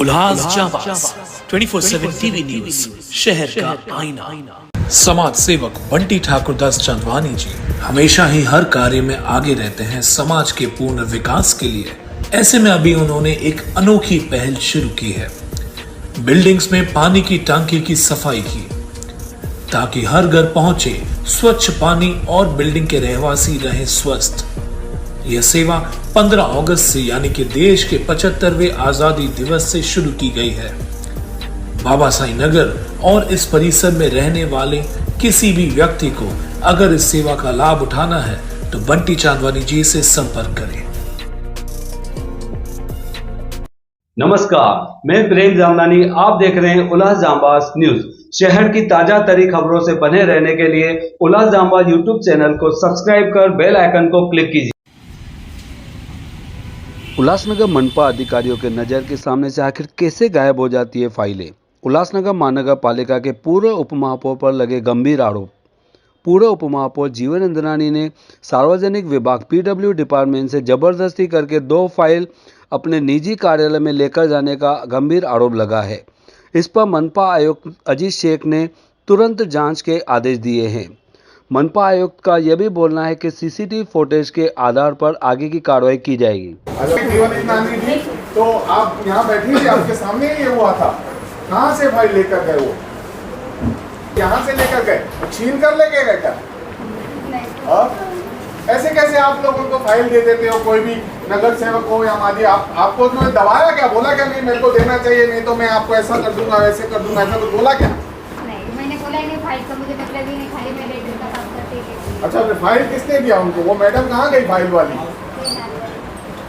उल्लास जाबाज 24/7 TV news, शहर का आईना। समाज सेवक बंटी ठाकुर दास चांदवानी जी हमेशा ही हर कार्य में आगे रहते हैं समाज के पूर्ण विकास के लिए। ऐसे में अभी उन्होंने एक अनोखी पहल शुरू की है। बिल्डिंग्स में पानी की टांकी की सफाई की ताकि हर घर पहुंचे स्वच्छ पानी और बिल्डिंग के रहवासी रहे स्वस्थ। यह सेवा 15 अगस्त से यानी कि देश के 75वें आजादी दिवस से शुरू की गई है। बाबा साईं नगर और इस परिसर में रहने वाले किसी भी व्यक्ति को अगर इस सेवा का लाभ उठाना है तो बंटी चांदवानी जी से संपर्क करें। नमस्कार, मैं प्रेम जामनानी, आप देख रहे हैं उल्लास जाबाज न्यूज। शहर की ताजा तरीन खबरों से बने रहने के लिए उल्लास जाबाज यूट्यूब चैनल को सब्सक्राइब कर बेल आइकन को क्लिक कीजिए। उल्लासनगर मनपा अधिकारियों के नज़र के सामने से आखिर कैसे गायब हो जाती है फाइलें। उल्लासनगर महानगर पालिका के पूर्व उपमहापौर पर लगे गंभीर आरोप। पूर्व उपमहापौर जीवन इंद्रानी ने सार्वजनिक विभाग पीडब्ल्यू डिपार्टमेंट से जबरदस्ती करके 2 फाइल अपने निजी कार्यालय में लेकर जाने का गंभीर आरोप लगा है। इस पर मनपा आयुक्त अजीत शेख ने तुरंत जांच के आदेश दिए हैं। मनपा आयुक्त का यह भी बोलना है कि सीसीटीवी फुटेज के आधार पर आगे की कार्रवाई की जाएगी। जीवन इंद्रानी जी, तो आप यहाँ बैठी थी, आपके सामने ये हुआ था। कहाँ से फाइल लेकर गए वो? यहाँ से लेकर गए, छीन कर लेके गए क्या? ऐसे कैसे आप लोग उनको फाइल दे देते हो? कोई भी नगर सेवक हो या माजी, आपको उन्होंने दबाया क्या? बोला क्या नहीं मेरे को देना चाहिए, नहीं तो मैं आपको ऐसा कर दूंगा, वैसे कर दूंगा, ऐसा कुछ बोला क्या? नहीं, मैंने बोला ही नहीं, फाइल का मुझे मतलब ही नहीं, खाली मैं लेटर का काम करती थी। अच्छा, फाइल किसने दिया उनको? वो मैडम कहाँ गई फाइल वाली?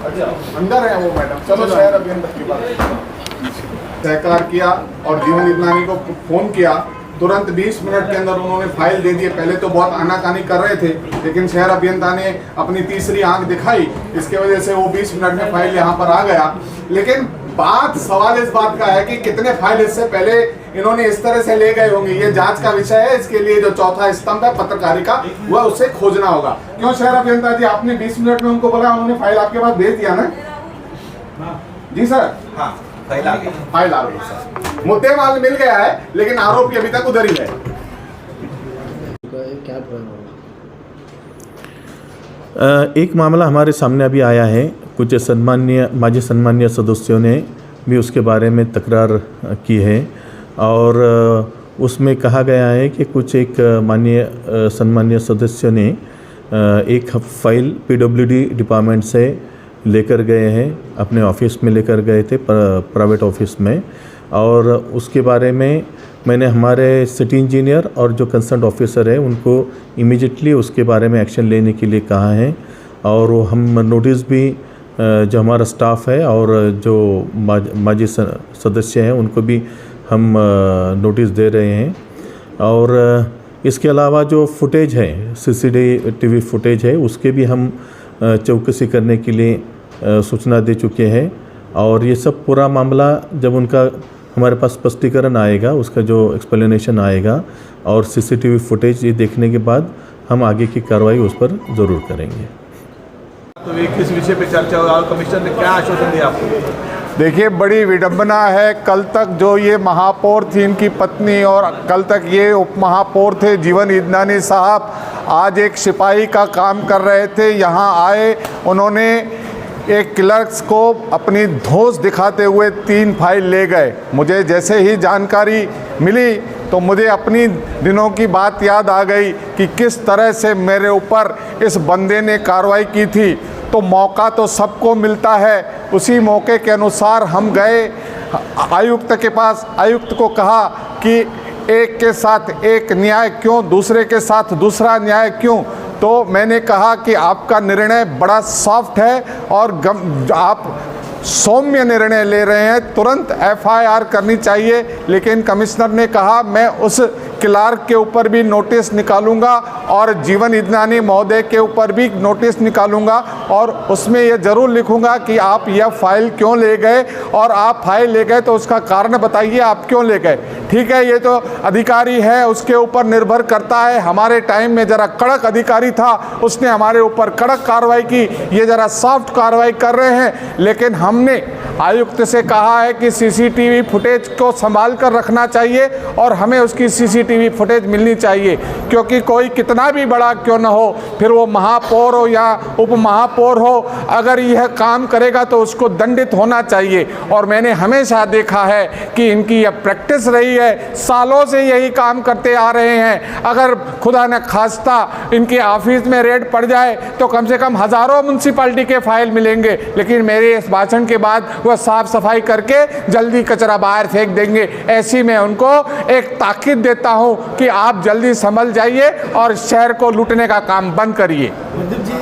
अच्छा, अंदर है वो मैडम। चलो शहर अभियंता की बात सहकार किया और जीवन इंद्रानी को फोन किया। तुरंत 20 मिनट के अंदर उन्होंने फाइल दे दी। पहले तो बहुत आनाकानी कर रहे थे, लेकिन शहर अभियंता ने अपनी तीसरी आंख दिखाई, इसके वजह से वो 20 मिनट में फाइल यहाँ पर आ गया। लेकिन सवाल इस बात का है कि कितने फाइल इससे पहले इन्होंने इस तरह से ले गए होंगे। ये जांच का विषय है। इसके लिए जो चौथा स्तंभ है पत्रकारिता, वह उसे खोजना होगा। क्यों शहर अभियंता जी, आपने 20 मिनट में उनको बोला, उन्होंने फाइल आपके पास भेज दिया ना? जी सर, हाँ, फाइल आ गई सर। मुद्दे माल मिल गया है, लेकिन आरोपी अभी तक उधर ही है। एक मामला हमारे सामने अभी आया है। कुछ माजी सम्मानीय सदस्यों ने भी उसके बारे में तकरार की है और उसमें कहा गया है कि कुछ एक सम्मानीय सदस्यों ने एक फाइल पीडब्ल्यूडी डिपार्टमेंट से लेकर गए हैं, अपने ऑफिस में लेकर गए थे, प्राइवेट ऑफिस में। और उसके बारे में मैंने हमारे सिटी इंजीनियर और जो कंसर्न ऑफिसर है उनको इमीडिएटली उसके बारे में एक्शन लेने के लिए कहा है। और हम नोटिस भी जो हमारा स्टाफ है और जो माजी सदस्य हैं उनको भी हम नोटिस दे रहे हैं। और इसके अलावा जो फुटेज है, सीसीटीवी फुटेज है, उसके भी हम चौकसी करने के लिए सूचना दे चुके हैं। और ये सब पूरा मामला जब उनका हमारे पास स्पष्टीकरण आएगा, उसका जो एक्सप्लेनेशन आएगा और सीसीटीवी फुटेज ये देखने के बाद हम आगे की कार्रवाई उस पर ज़रूर करेंगे। तो ये किस विषय पे चर्चा हुई और कमिश्नर ने क्या आश्वासन दिया आपको? देखिए, बड़ी विडंबना है। कल तक जो ये महापौर थी, इनकी पत्नी, और कल तक ये उप महापौर थे जीवन इंद्रानी साहब, आज एक सिपाही का काम कर रहे थे। यहाँ आए, उन्होंने एक क्लर्क्स को अपनी धौंस दिखाते हुए 3 फाइल ले गए। मुझे जैसे ही जानकारी मिली तो मुझे अपनी दिनों की बात याद आ गई कि किस तरह से मेरे ऊपर इस बंदे ने कार्रवाई की थी। तो मौका तो सबको मिलता है, उसी मौके के अनुसार हम गए आयुक्त के पास। आयुक्त को कहा कि एक के साथ एक न्याय क्यों, दूसरे के साथ दूसरा न्याय क्यों? तो मैंने कहा कि आपका निर्णय बड़ा सॉफ्ट है और आप सौम्य निर्णय ले रहे हैं, तुरंत FIR करनी चाहिए। लेकिन कमिश्नर ने कहा मैं उस क्लार्क के ऊपर भी नोटिस निकालूंगा और जीवन इंद्रानी महोदय के ऊपर भी नोटिस निकालूंगा और उसमें ये ज़रूर लिखूंगा कि आप यह फाइल क्यों ले गए, और आप फाइल ले गए तो उसका कारण बताइए, आप क्यों ले गए। ठीक है, ये तो अधिकारी है, उसके ऊपर निर्भर करता है। हमारे टाइम में ज़रा कड़क अधिकारी था, उसने हमारे ऊपर कड़क कार्रवाई की, ये ज़रा सॉफ्ट कार्रवाई कर रहे हैं। लेकिन हमने आयुक्त से कहा है कि सीसीटीवी फुटेज को संभाल कर रखना चाहिए और हमें उसकी सीसीटीवी फुटेज मिलनी चाहिए, क्योंकि कोई कितना भी बड़ा क्यों न हो, फिर वो महापौर हो या उप महापौर हो, अगर यह काम करेगा तो उसको दंडित होना चाहिए। और मैंने हमेशा देखा है कि इनकी यह प्रैक्टिस रही है, सालों से यही काम करते आ रहे हैं। अगर खुदा न खास्ता इनके ऑफिस में रेड पड़ जाए तो कम से कम हज़ारों म्यूनसिपाल्टी के फाइल मिलेंगे, लेकिन मेरे इस भाषण के बाद वह साफ सफाई करके जल्दी कचरा बाहर फेंक देंगे। ऐसी में उनको एक ताकीद देता हूं कि आप जल्दी संभल जाइए और शहर को लूटने का काम बंद करिए। प्रदीप जी,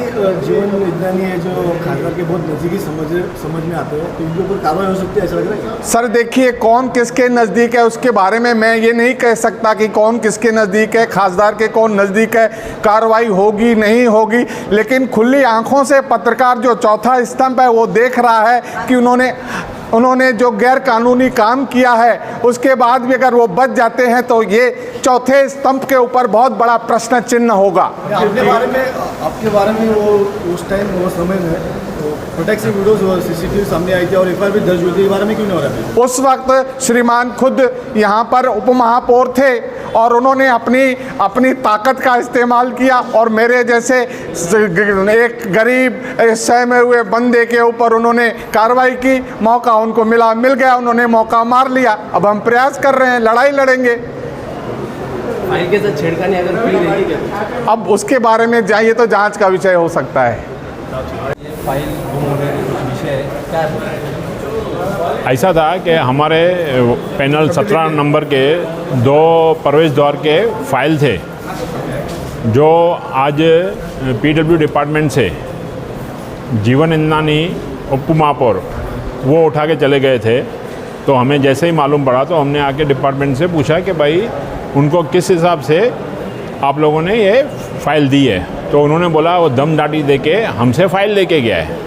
जीवन विज्ञानी है जो खासदार के बहुत नज़दीकी समझ में आते हैं, तो इनके ऊपर कार्रवाई हो सकती है, ऐसा लग रहा है? सर देखिए, कौन किसके नज़दीक है उसके बारे में मैं ये नहीं कह सकता कि कौन किसके नज़दीक है, खासदार के कौन नज़दीक है, कार्रवाई होगी नहीं होगी। लेकिन खुली आंखों से पत्रकार जो चौथा स्तंभ है वो देख रहा है कि उन्होंने जो गैर कानूनी काम किया है उसके बाद भी अगर वो बच जाते हैं तो ये चौथे स्तंभ के ऊपर बहुत बड़ा प्रश्न चिन्ह होगा। आपके बारे में वो उस टाइम वो समय में प्रोटेक्शन वीडियोस सीसीटीवी सामने आई थी और एक बार भी दर्ज हुई थी, बारे में क्यों नहीं हो रहा था? उस वक्त श्रीमान खुद यहाँ पर उप महापौर थे और उन्होंने अपनी ताकत का इस्तेमाल किया और मेरे जैसे एक गरीब सहमे हुए बंदे के ऊपर उन्होंने कार्रवाई की। मौका उनको मिल गया, उन्होंने मौका मार लिया। अब हम प्रयास कर रहे हैं, लड़ाई लड़ेंगे। फाइल के साथ छेड़खानी अगर की रहेगी क्या? अब उसके बारे में जाइए तो जांच का विषय हो सकता है। फाइल गुम होने के कुछ विषय है क्या है? ऐसा था कि हमारे पैनल 17 नंबर के 2 प्रवेश द्वार के फाइल थे जो आज पीडब्ल्यू डिपार्टमेंट से जीवन इंद्रानी उप महापौर वो उठा के चले गए थे। तो हमें जैसे ही मालूम पड़ा तो हमने आके डिपार्टमेंट से पूछा कि भाई उनको किस हिसाब से आप लोगों ने ये फ़ाइल दी है। तो उन्होंने बोला वो दम दाटी दे के हमसे फ़ाइल लेके गया है।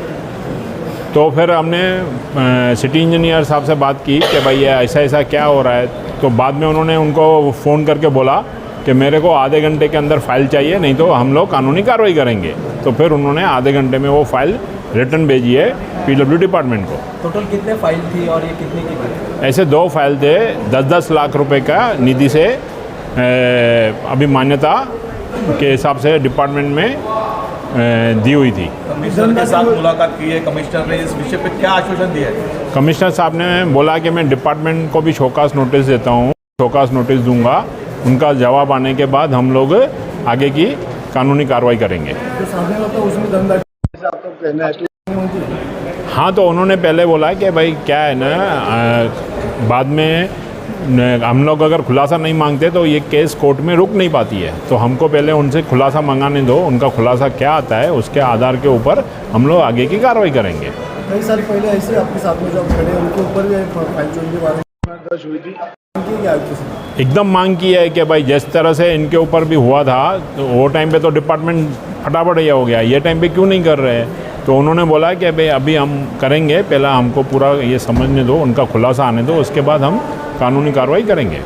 तो फिर हमने सिटी इंजीनियर साहब से बात की कि भाई ये ऐसा क्या हो रहा है। तो बाद में उन्होंने उनको फ़ोन करके बोला कि मेरे को आधे घंटे के अंदर फ़ाइल चाहिए, नहीं तो हम लोग कानूनी कार्रवाई करेंगे। तो फिर उन्होंने आधे घंटे में वो फ़ाइल रिटर्न भेजी है पीडब्ल्यू डिपार्टमेंट को। टोटल कितने फाइल थी और ये कितने की थी? ऐसे 2 फाइल थे, 10-10 लाख रुपए का निधि से अभी मान्यता के हिसाब से डिपार्टमेंट में दी हुई थी। कमिश्नर के साथ मुलाकात की है, कमिश्नर ने इस विषय पे क्या आश्वासन दिया है? कमिश्नर साहब ने बोला कि मैं डिपार्टमेंट को भी शोकास नोटिस देता हूँ, शोकास नोटिस दूंगा। उनका जवाब आने के बाद हम लोग आगे की कानूनी कार्रवाई करेंगे। तो सामने वाला उसमें दंडाधिकारी साहब का कहना है कि हाँ, तो उन्होंने पहले बोला कि भाई क्या है ना, बाद में हम लोग अगर खुलासा नहीं मांगते तो ये केस कोर्ट में रुक नहीं पाती है। तो हमको पहले उनसे खुलासा मंगाने दो, उनका खुलासा क्या आता है उसके आधार के ऊपर हम लोग आगे की कार्रवाई करेंगे। कई साल पहले ऐसे आपके साथ में जो खड़े उनके ऊपर भी फाइल चोरी के बारे में दर्ज हुई थी, एकदम मांग की है कि भाई जिस तरह से इनके ऊपर भी हुआ था तो वो टाइम पे तो डिपार्टमेंट फटाफट ये हो गया, ये टाइम पे क्यों नहीं कर रहे हैं। तो उन्होंने बोला कि भाई अभी हम करेंगे, पहला हमको पूरा ये समझने दो, उनका खुलासा आने दो, उसके बाद हम कानूनी कार्रवाई करेंगे।